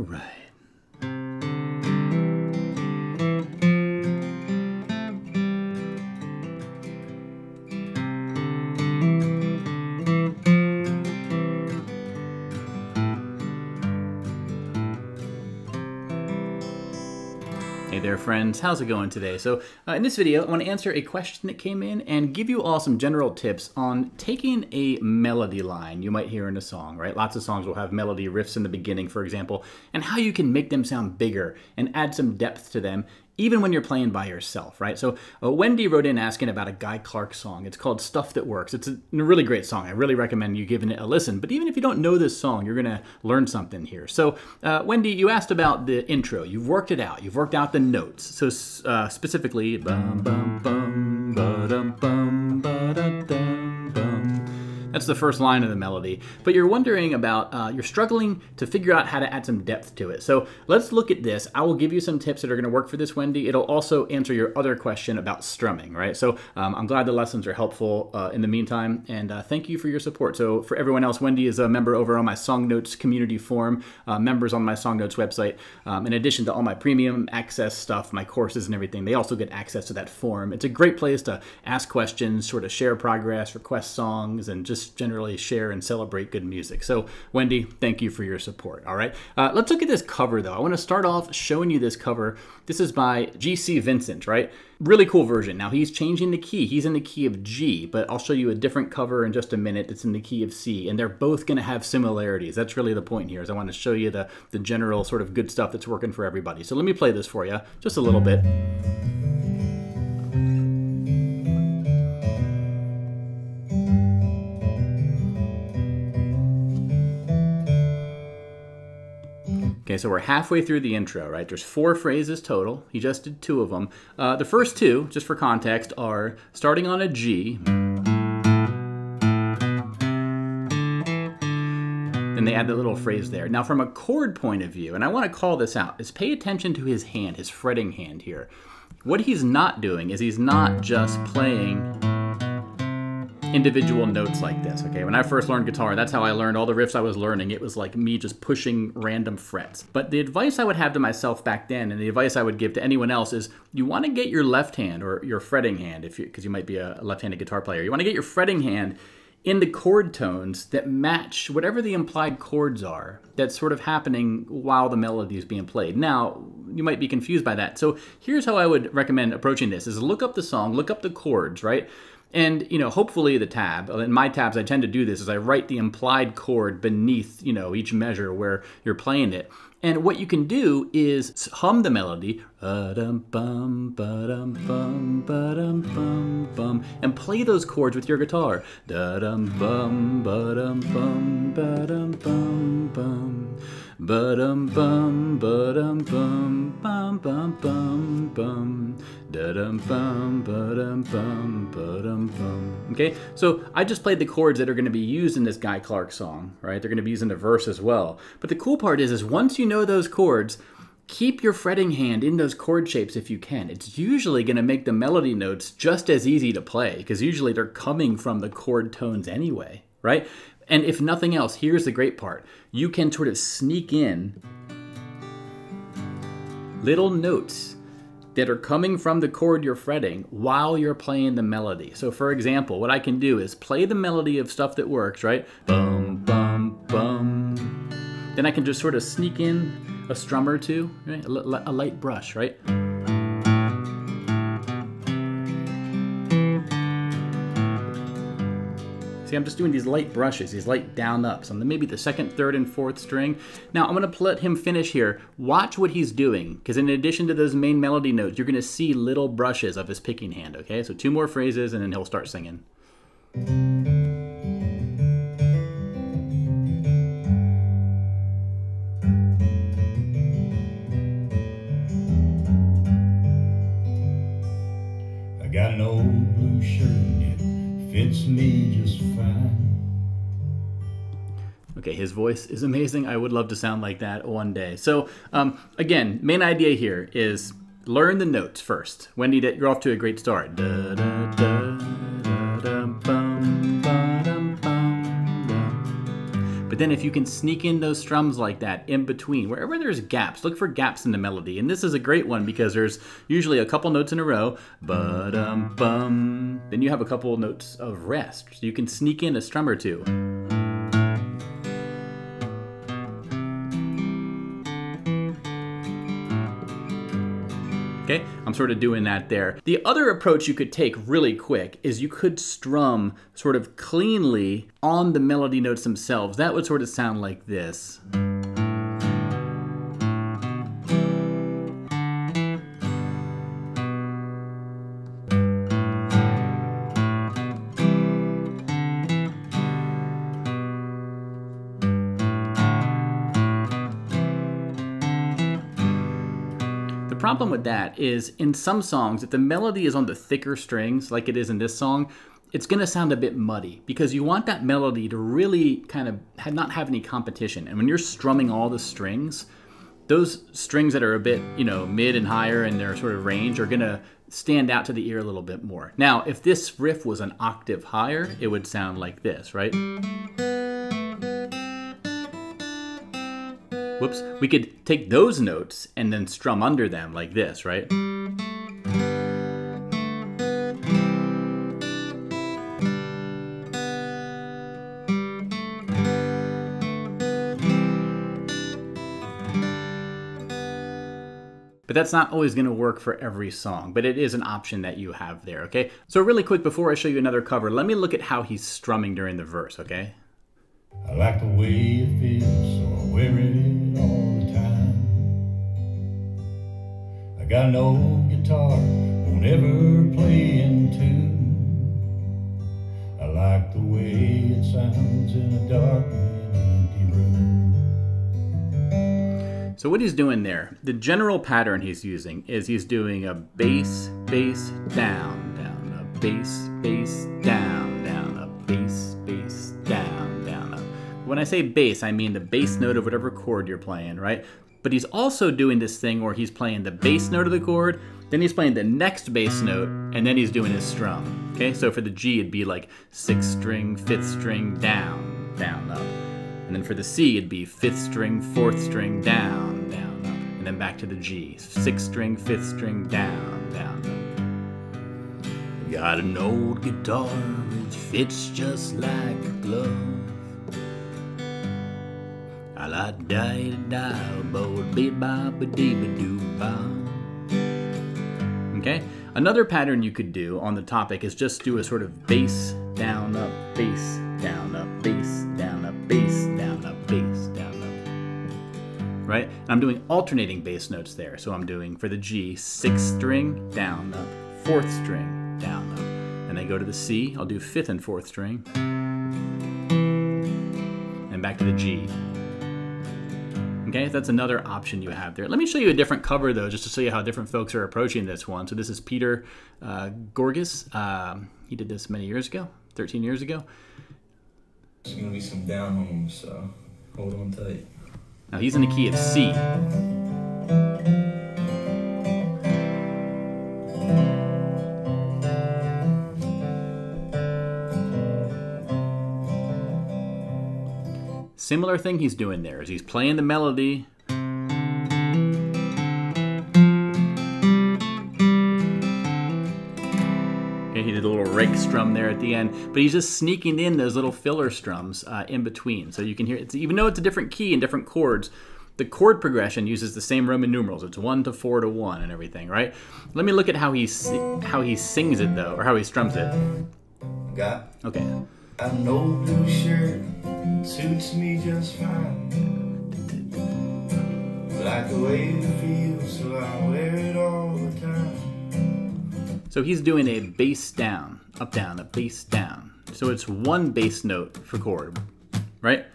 right. Hey there friends, how's it going today? So in this video, I want to answer a question that came in and give you all some general tips on taking a melody line you might hear in a song, right? Lots of songs will have melody riffs in the beginning, for example, and how you can make them sound bigger and add some depth to them, even when you're playing by yourself, right? So Wendy wrote in asking about a Guy Clark song. It's called Stuff That Works. It's a really great song. I really recommend you giving it a listen. But even if you don't know this song, you're gonna learn something here. So Wendy, you asked about the intro. You've worked it out. You've worked out the notes. So specifically, bum, bum, bum, ba-dum, bum, ba-da-dum, bum. That's the first line of the melody. But you're wondering about, you're struggling to figure out how to add some depth to it. So let's look at this. I will give you some tips that are gonna work for this, Wendy. It'll also answer your other question about strumming, right? So I'm glad the lessons are helpful in the meantime, and thank you for your support. So for everyone else, Wendy is a member over on my Song Notes community forum, members on my Song Notes website. In addition to all my premium access stuff, my courses and everything, they also get access to that forum. It's a great place to ask questions, sort of share progress, request songs, and just generally share and celebrate good music. So Wendy, thank you for your support. All right, let's look at this cover though. I want to start off showing you this cover. This is by G.C. Vincent, right? Really cool version. Now he's changing the key. He's in the key of G, but I'll show you a different cover in just a minute that's in the key of C, and they're both going to have similarities. That's really the point here, is I want to show you the general sort of good stuff that's working for everybody. So let me play this for you just a little bit. Okay, so we're halfway through the intro, right? There's 4 phrases total. He just did 2 of them. The first 2, just for context, are starting on a G. Then they add the little phrase there. Now from a chord point of view, and I want to call this out, is pay attention to his hand, his fretting hand here. What he's not doing is he's not just playing individual notes like this, okay? When I first learned guitar, that's how I learned all the riffs I was learning. It was like me just pushing random frets. But the advice I would have to myself back then, and the advice I would give to anyone else, is you want to get your left hand, or your fretting hand, because you might be a left-handed guitar player, you want to get your fretting hand in the chord tones that match whatever the implied chords are that's sort of happening while the melody is being played. Now, you might be confused by that. So here's how I would recommend approaching this, is look up the song, look up the chords, right? And, you know, hopefully the tab, in my tabs I tend to do this, is I write the implied chord beneath, you know, each measure where you're playing it. And what you can do is hum the melody, ba-dum-bum, ba-dum-bum, ba-dum-bum, bum, and play those chords with your guitar. Da-dum-bum, ba-dum-bum, ba-dum-bum, bum, ba-dum-bum, ba-dum-bum, bum-bum-bum, bum, da-dum-bum, ba-dum-bum, ba-dum-bum. Okay, so I just played the chords that are going to be used in this Guy Clark song, right? They're going to be used in the verse as well. But the cool part is once you know those chords, keep your fretting hand in those chord shapes if you can. It's usually going to make the melody notes just as easy to play, because usually they're coming from the chord tones anyway, right? And if nothing else, here's the great part. You can sort of sneak in little notes that are coming from the chord you're fretting while you're playing the melody. So for example, what I can do is play the melody of Stuff That Works, right? Bum, bum, bum. Then I can just sort of sneak in a strum or two, right? A light brush, right? See, I'm just doing these light brushes, these light down ups on maybe the 2nd, 3rd, and 4th string. Now I'm gonna let him finish here. Watch what he's doing, because in addition to those main melody notes, you're gonna see little brushes of his picking hand, okay? So 2 more phrases and then he'll start singing. I got an old blue shirt and it fits me just fine. Okay, his voice is amazing. I would love to sound like that one day. So again, main idea here is learn the notes first. Wendy, you're off to a great start. Da, da, da, da, da, bum, ba, dum, bum, bum. But then if you can sneak in those strums like that in between, wherever there's gaps, look for gaps in the melody. And this is a great one because there's usually a couple notes in a row, ba-dum-bum. Then you have a couple notes of rest. So you can sneak in a strum or two. Okay, I'm sort of doing that there. The other approach you could take really quick is you could strum sort of cleanly on the melody notes themselves. That would sort of sound like this. The problem with that is in some songs, if the melody is on the thicker strings, like it is in this song, it's going to sound a bit muddy because you want that melody to really kind of not have any competition. And when you're strumming all the strings, those strings that are a bit, mid and higher in their sort of range are going to stand out to the ear a little bit more. Now, if this riff was an octave higher, it would sound like this, right? Whoops, we could take those notes and then strum under them like this, right? But that's not always going to work for every song, but it is an option that you have there, okay? So really quick, before I show you another cover, let me look at how he's strumming during the verse, okay? I like the way it feels, so I wear it all the time. I got an old guitar, won't ever play in tune. I like the way it sounds in a dark and empty room. So what he's doing there, the general pattern he's using is he's doing a bass, bass, down, down, a bass, bass, down, down, a bass, bass, down, down, up. When I say bass, I mean the bass note of whatever chord you're playing, right? But he's also doing this thing where he's playing the bass note of the chord, then he's playing the next bass note, and then he's doing his strum. Okay, so for the G, it'd be like 6th string, 5th string, down, down, up. And then for the C, it'd be 5th string, 4th string, down, down, up. And then back to the G, 6th string, 5th string, down, down, up. Got an old guitar, it fits just like a glove. I like Okay, another pattern you could do on the topic is just do a sort of bass, down, up, bass, down, up, bass, down, up, bass, down, up, bass, down, up. Right? And I'm doing alternating bass notes there. So I'm doing for the G, 6th string, down, up, 4th string, down, up. And I go to the C, I'll do 5th and 4th string. And back to the G. Okay, that's another option you have there. Let me show you a different cover though, just to show you how different folks are approaching this one. So this is Peter Gorgas. He did this many years ago, 13 years ago. There's gonna be some down homes, so hold on tight. Now he's in the key of C. Similar thing he's doing there is he's playing the melody. Okay, he did a little rake strum there at the end, but he's just sneaking in those little filler strums in between. So you can hear it, even though it's a different key and different chords, the chord progression uses the same Roman numerals. It's 1 to 4 to 1 and everything, right? Let me look at how he sings it though, or how he strums it. Got an old blue shirt, suits me just fine. Like the way it feels, so I wear it all the time. So he's doing a bass down, up down, a bass down. So it's one bass note for chord, right?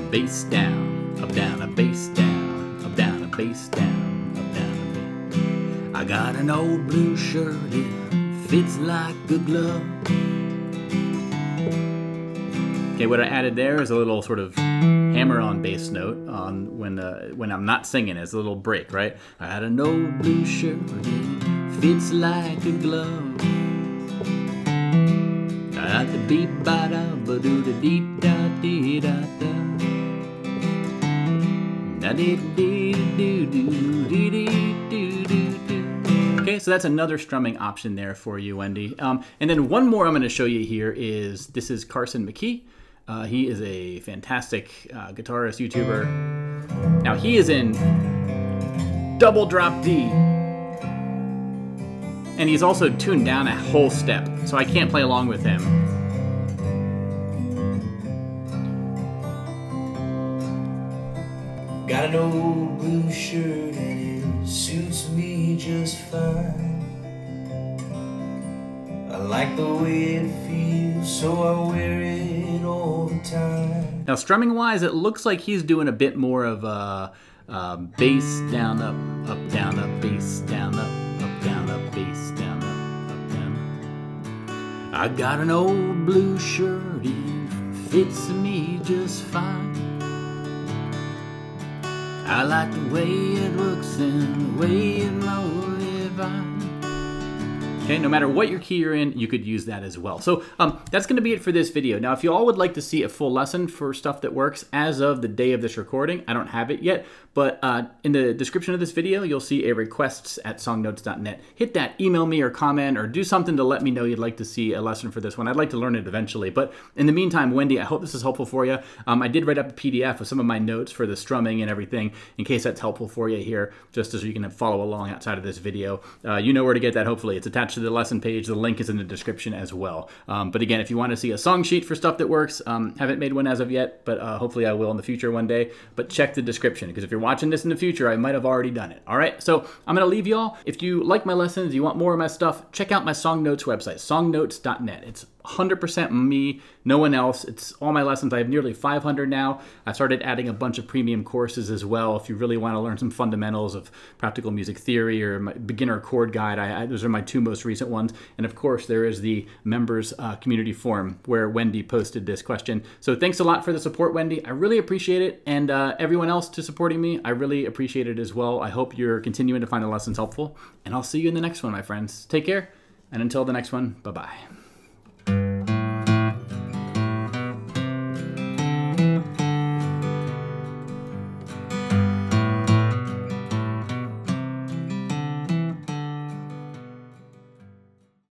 Bass down, up down, a bass down, up down, a bass down, up down, a bass. I got an old blue shirt, it fits like a glove. Okay, what I added there is a little sort of hammer-on bass note on when I'm not singing. It's a little break, right? I had an old blue shirt, it fits like a glove. Da beep ba da ba doo da dee da dee da da. Da dee dee doo doo dee dee doo doo doo. Okay, so that's another strumming option there for you, Wendy. And then one more I'm going to show you here is, this is Carson McKee. He is a fantastic guitarist, YouTuber. Now he is in double drop D. And he's also tuned down a whole step, so I can't play along with him. Got an old blue shirt and it suits me just fine. I like the way it feels, so I wear it all the time. Now strumming wise, it looks like he's doing a bit more of a bass down up down up, bass down up down up, bass down up down. I got an old blue shirt, it fits me just fine. I like the way it looks and the way it motivates. Okay, no matter what your key you're in, you could use that as well. So that's going to be it for this video. Now, if you all would like to see a full lesson for stuff that works as of the day of this recording, I don't have it yet, but in the description of this video, you'll see a requests at songnotes.net. Hit that, email me or comment or do something to let me know you'd like to see a lesson for this one. I'd like to learn it eventually. But in the meantime, Wendy, I hope this is helpful for you. I did write up a PDF of some of my notes for the strumming and everything in case that's helpful for you here, just as you can follow along outside of this video. You know where to get that, hopefully. It's attached to the lesson page. The link is in the description as well. But again, if you want to see a song sheet for stuff that works, haven't made one as of yet, but hopefully I will in the future one day. But check the description, because if you're watching this in the future, I might have already done it. All right, so I'm going to leave y'all. If you like my lessons, you want more of my stuff, check out my Song Notes website, songnotes.net. It's 100% me, no one else. It's all my lessons. I have nearly 500 now. I started adding a bunch of premium courses as well. If you really want to learn some fundamentals of practical music theory or my beginner chord guide, those are my two most recent ones. And of course, there is the members community forum where Wendy posted this question. So thanks a lot for the support, Wendy. I really appreciate it. And everyone else to supporting me, I really appreciate it as well. I hope you're continuing to find the lessons helpful. And I'll see you in the next one, my friends. Take care. And until the next one, bye-bye.